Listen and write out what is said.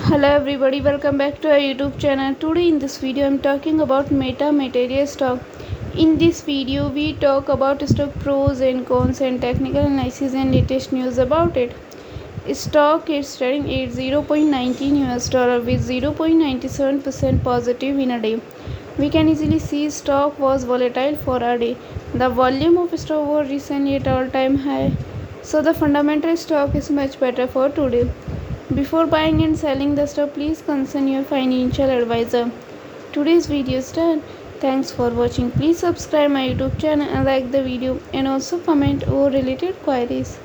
Hello everybody, welcome back to our YouTube channel. Today in this video I'm talking about Meta Materials stock. In this video we talk about stock pros and cons and technical analysis and latest news about it. Stock is trading at 0.19 US dollar with 0.97% positive in a day. We can easily see stock was volatile for a day. The volume of stock was recently at all-time high. So the fundamental stock is much better for today. Before buying and selling the stock, please consult your financial advisor. Today's video is done. Thanks for watching. Please subscribe my YouTube channel and like the video and also comment or related queries.